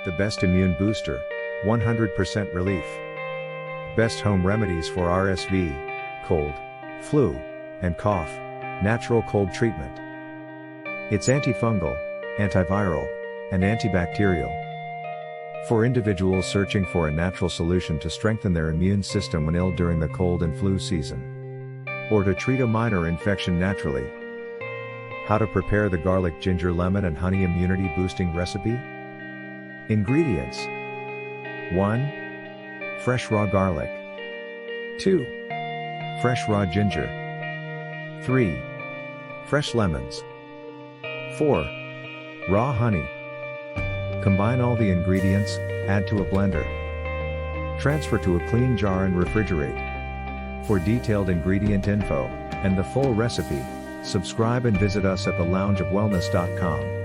The best immune booster, 100% relief. Best home remedies for RSV, cold, flu, and cough, natural cold treatment. It's antifungal, antiviral, and antibacterial. For individuals searching for a natural solution to strengthen their immune system when ill during the cold and flu season. Or to treat a minor infection naturally. How to prepare the garlic, ginger, lemon, and honey immunity boosting recipe? Ingredients: 1. Fresh raw garlic. 2. Fresh raw ginger. 3. Fresh lemons. 4. Raw honey. Combine all the ingredients, add to a blender. Transfer to a clean jar and refrigerate. For detailed ingredient info and the full recipe, subscribe and visit us at theloungeofwellness.com.